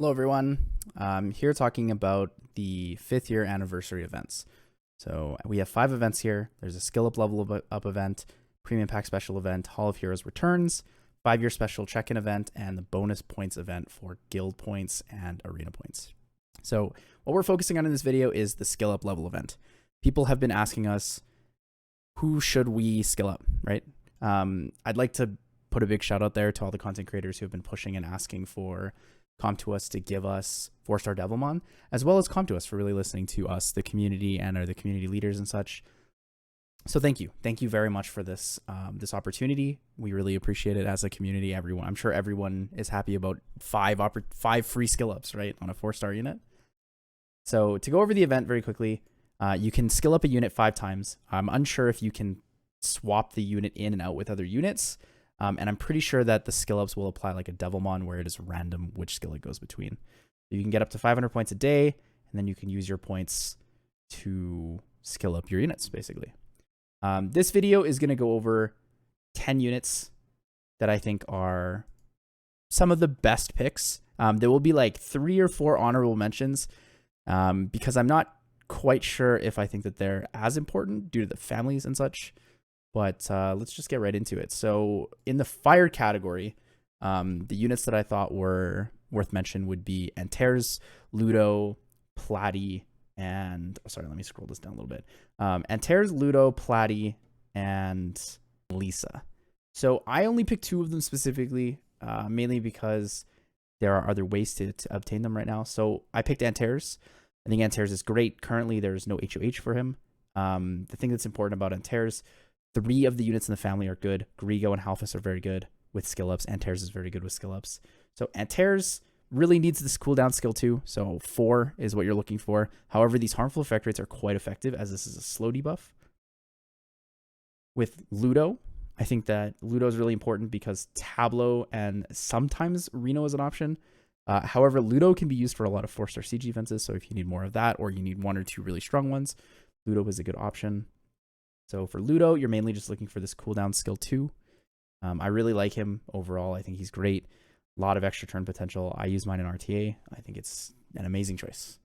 Hello everyone, I'm here talking about the 5th year anniversary events. So we have 5 events here. There's a Skillup level up event, premium pack special event, Hall of Heroes returns, 5-year special check-in event, and the bonus points event for guild points and arena points. So what we're focusing on in this video is the Skillup level event. People have been asking us, who should we skill up, right? I'd like to put a big shout out there to all the content creators who have been pushing and asking for Com2uS to give us 4-star Devilmon, as well as Com2uS for really listening to us, the community, and the community leaders and such. So thank you very much for this this opportunity. We really appreciate it as a community. Everyone, I'm sure everyone is happy about 5 free skill ups, right, on a 4-star unit. So to go over the event very quickly, you can skill up a unit 5 times. I'm unsure if you can swap the unit in and out with other units. And I'm pretty sure that the skill ups will apply like a Devilmon, where it is random which skill it goes between. So you can get up to 500 points a day, and then you can use your points to skill up your units, basically. This video is going to go over 10 units that I think are some of the best picks. There will be like 3 or 4 honorable mentions because I'm not quite sure if I think that they're as important due to the families and such. But let's just get right into it. So in the fire category, the units that I thought were worth mention would be Antares, Ludo, Platy, and sorry, let me scroll this down a little bit. Antares, Ludo, Platy, and Lisa. So I only picked 2 of them specifically, mainly because there are other ways to obtain them right now. So I picked Antares. I think Antares is great. Currently, there's no HOH for him. The thing that's important about Antares, 3 of the units in the family are good. Grigo and Halfus are very good with skill ups. Antares is very good with skill ups. So Antares really needs this cooldown skill too. So 4 is what you're looking for. However, these harmful effect rates are quite effective as this is a slow debuff. With Ludo, I think that Ludo is really important because Tableau and sometimes Reno is an option. However, Ludo can be used for a lot of 4-star siege defenses. So if you need more of that, or you need 1 or 2 really strong ones, Ludo is a good option. So for Ludo, you're mainly just looking for this cooldown skill 2. I really like him overall. I think he's great. A lot of extra turn potential. I use mine in RTA. I think it's an amazing choice.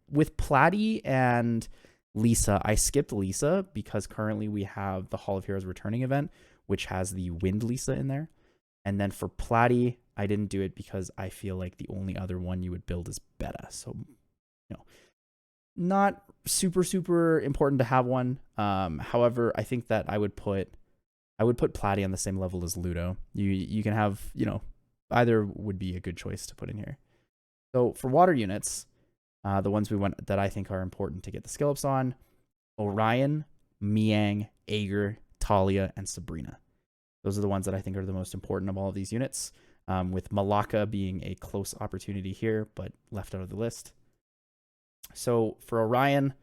With Platy and Lisa, I skipped Lisa because currently we have the Hall of Heroes returning event, which has the Wind Lisa in there. And then for Platy, I didn't do it because I feel like the only other one you would build is Beta. So, not super important to have one. However, I think that I would put Platy on the same level as Ludo. You can have, either would be a good choice to put in here. So for water units, the ones that I think are important to get the skill ups on: Orion, Miang, Aegir, Talia, and Sabrina. Those are the ones that I think are the most important of all of these units, with Malaka being a close opportunity here, but left out of the list. So for Orion,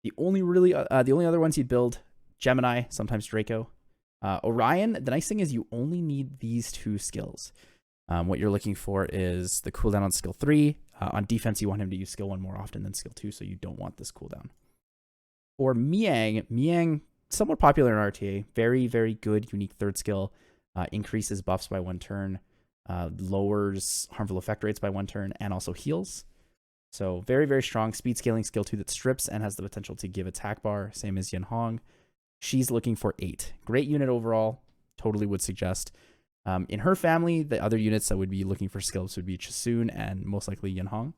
the only other ones you'd build, Gemini, sometimes Draco. Orion, the nice thing is you only need these 2 skills. What you're looking for is the cooldown on skill 3. On defense, you want him to use skill 1 more often than skill 2, so you don't want this cooldown. For Miang, somewhat popular in RTA. Very, very good, unique 3rd skill. Increases buffs by 1 turn, lowers harmful effect rates by 1 turn, and also heals. So very, very strong speed scaling skill 2 that strips and has the potential to give attack bar, same as Yin Hong. She's looking for 8. Great unit overall. Totally would suggest. In her family, the other units that would be looking for skills would be Chasun and most likely Yin Hong.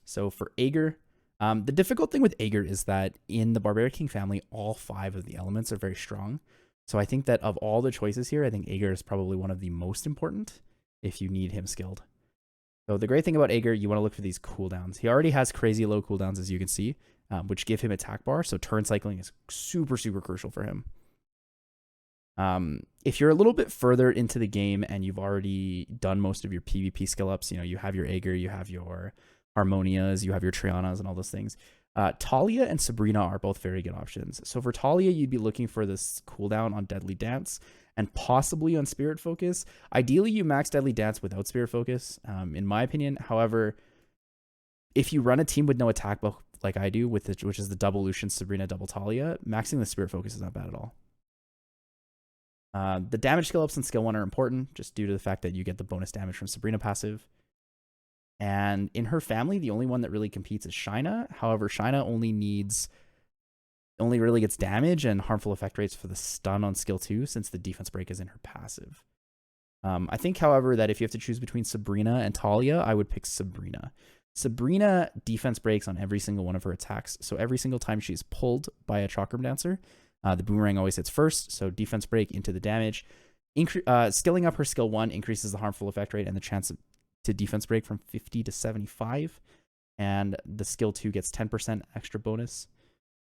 So for Aegir, the difficult thing with Aegir is that in the Barbaric King family, all 5 of the elements are very strong. So I think that of all the choices here, I think Aegir is probably one of the most important if you need him skilled. So the great thing about Aegir, you want to look for these cooldowns. He already has crazy low cooldowns, as you can see, which give him attack bar. So turn cycling is super crucial for him. If you're a little bit further into the game and you've already done most of your PvP skill ups, you have your Aegir, you have your Harmonias, you have your Trianas and all those things. Talia and Sabrina are both very good options. So for Talia, you'd be looking for this cooldown on Deadly Dance and possibly on Spirit Focus. Ideally, you max Deadly Dance without Spirit Focus, in my opinion. However, if you run a team with no attack buff like I do, which is the double Lucian, Sabrina, double Talia, maxing the Spirit Focus is not bad at all. The damage skill ups in skill 1 are important just due to the fact that you get the bonus damage from Sabrina passive. And in her family, the only one that really competes is Shina. However, Shina only really gets damage and harmful effect rates for the stun on skill 2 since the defense break is in her passive. I think, however, that if you have to choose between Sabrina and Talia, I would pick Sabrina. Sabrina defense breaks on every single one of her attacks. So every single time she's pulled by a Chakram Dancer, the boomerang always hits first. So defense break into the damage. Skilling up her skill 1 increases the harmful effect rate and the chance to defense break from 50 to 75. And the skill 2 gets 10% extra bonus.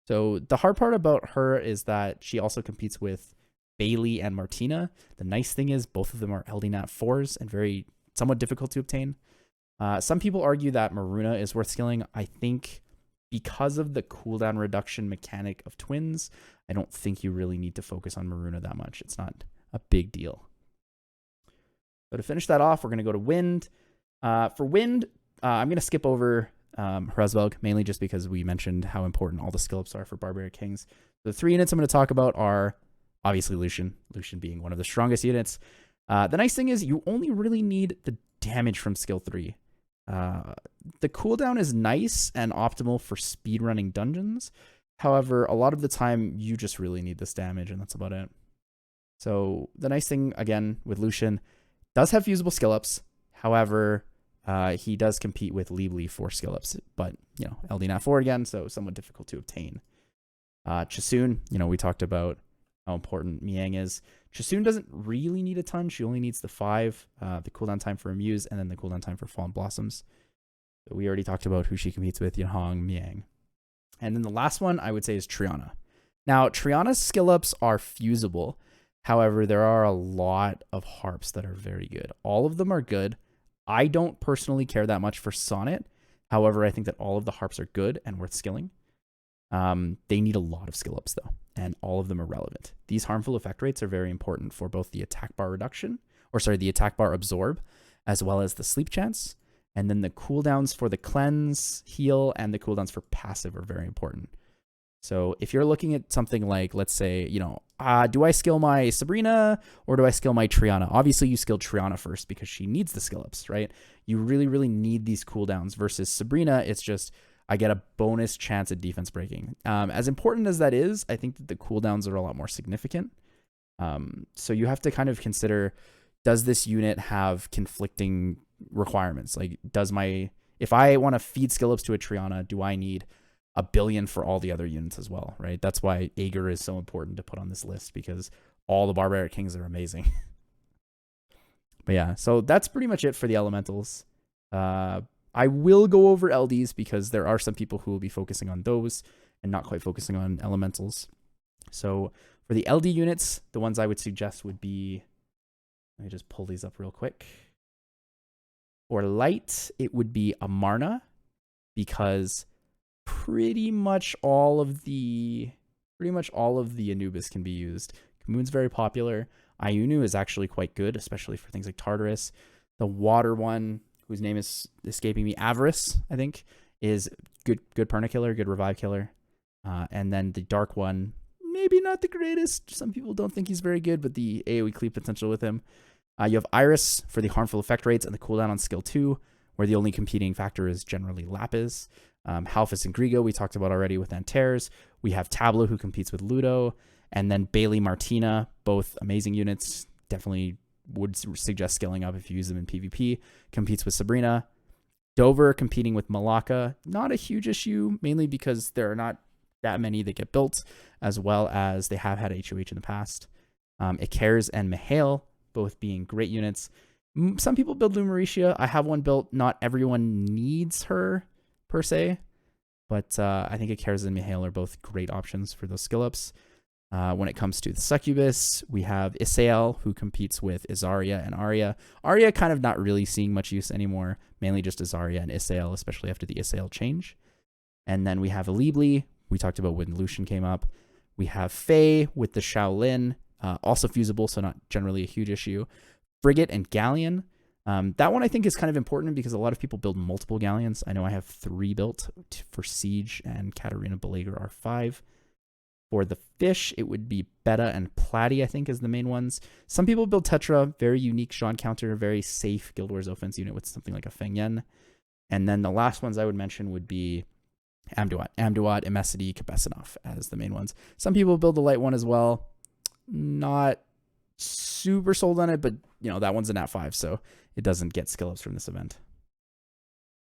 So the hard part about her is that she also competes with Bailey and Martina. The nice thing is both of them are LDNAT 4s and somewhat difficult to obtain. Some people argue that Maruna is worth skilling. I think because of the cooldown reduction mechanic of twins, I don't think you really need to focus on Maruna that much. It's not a big deal. So to finish that off, we're going to go to Wind. For Wind, I'm going to skip over Hrazvelg, mainly just because we mentioned how important all the skill ups are for Barbarian Kings. The 3 units I'm going to talk about are obviously Lucian being one of the strongest units. The nice thing is you only really need the damage from skill 3. The cooldown is nice and optimal for speedrunning dungeons. However, a lot of the time you just really need this damage, and that's about it. So the nice thing, again, with Lucian, does have fusible skill ups. However, he does compete with Leebly for skill ups, but, LDNAT 4 again, so somewhat difficult to obtain. Chasun, we talked about how important Miang is. Chasun doesn't really need a ton. She only needs the 5, the cooldown time for Amuse, and then the cooldown time for Fallen Blossoms. So we already talked about who she competes with, Yanhong, Miang. And then the last one I would say is Triana. Now, Triana's skill ups are fusible. However, there are a lot of harps that are very good. All of them are good. I don't personally care that much for Sonnet. However, I think that all of the harps are good and worth skilling. They need a lot of skill ups though, and all of them are relevant. These harmful effect rates are very important for both the attack bar the attack bar absorb, as well as the sleep chance. And then the cooldowns for the cleanse, heal, and the cooldowns for passive are very important. So if you're looking at something like, let's say, do I skill my Sabrina or do I skill my Triana? Obviously, you skill Triana first because she needs the skill ups, right? You really, really need these cooldowns versus Sabrina. It's just, I get a bonus chance at defense breaking. As important as that is, I think that the cooldowns are a lot more significant. So you have to kind of consider, does this unit have conflicting requirements? Like, if I want to feed skill ups to a Triana, do I need 1 billion for all the other units as well, right? That's why Aegir is so important to put on this list, because all the Barbaric Kings are amazing. But yeah, so that's pretty much it for the elementals. I will go over LDs because there are some people who will be focusing on those and not quite focusing on elementals. So for the LD units, the ones I would suggest would be, let me just pull these up real quick. For light, it would be Amarna, because pretty much all of the Anubis can be used. Kamun's very popular. Ayunu is actually quite good, especially for things like Tartarus. The water one, whose name is escaping me, Avarice, I think, is good perna killer, good revive killer. And then the dark one, maybe not the greatest. Some people don't think he's very good, but the AoE cleave potential with him. You have Iris for the harmful effect rates and the cooldown on skill 2, where the only competing factor is generally Lapis. Halfus and Grigo we talked about already with Antares. We have Tableau, who competes with Ludo. And then Bailey, Martina, both amazing units. Definitely would suggest skilling up if you use them in PvP. Competes with Sabrina. Dover competing with Malaka. Not a huge issue, mainly because there are not that many that get built, as well as they have had HOH in the past. Ikares and Mihail, both being great units. Some people build Lumericia. I have one built. Not everyone needs her, per se. But I think Ikares and Mihail are both great options for those skill ups. When it comes to the Succubus, we have Isael, who competes with Izaria and Arya. Arya kind of not really seeing much use anymore, mainly just Izaria and Isael, especially after the Isael change. And then we have Leebly. We talked about when Lucian came up. We have Faye with the Shaolin, also fusible, so not generally a huge issue. Frigate and Galleon. That one I think is kind of important because a lot of people build multiple Galleons. I know I have 3 built for Siege and Katarina Belager R5. For the fish, it would be beta and platy, I think, is the main ones. Some people build tetra, very unique Sean counter, very safe Guild Wars offense unit with something like a Feng Yen. And then the last ones I would mention would be Amduat, Emesity, Kabesanov as the main ones. Some people build the light one as well. Not super sold on it, but you know, that one's a nat 5, so it doesn't get skill ups from this event.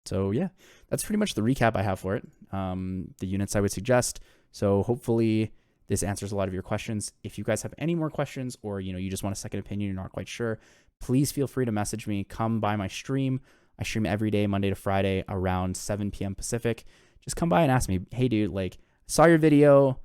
So yeah, that's pretty much the recap I have for it. The units I would suggest. So hopefully this answers a lot of your questions. If you guys have any more questions, or you know, you just want a second opinion, you're not quite sure, please feel free to message me. Come by my stream. I stream every day, Monday to Friday, around 7 p.m. Pacific. Just come by and ask me, hey dude, like, saw your video.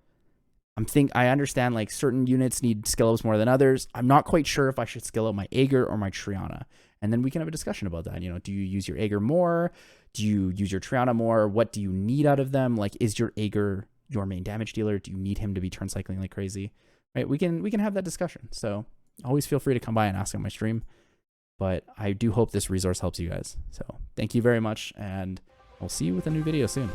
I understand like certain units need skill ups more than others. I'm not quite sure if I should skill up my Aegir or my Triana. And then we can have a discussion about that. You know, do you use your Aegir more? Do you use your Triana more? What do you need out of them? Like, is your Aegir your main damage dealer? Do you need him to be turn cycling like crazy? Right? We can have that discussion. So always feel free to come by and ask on my stream. But I do hope this resource helps you guys. So thank you very much, and I'll see you with a new video soon.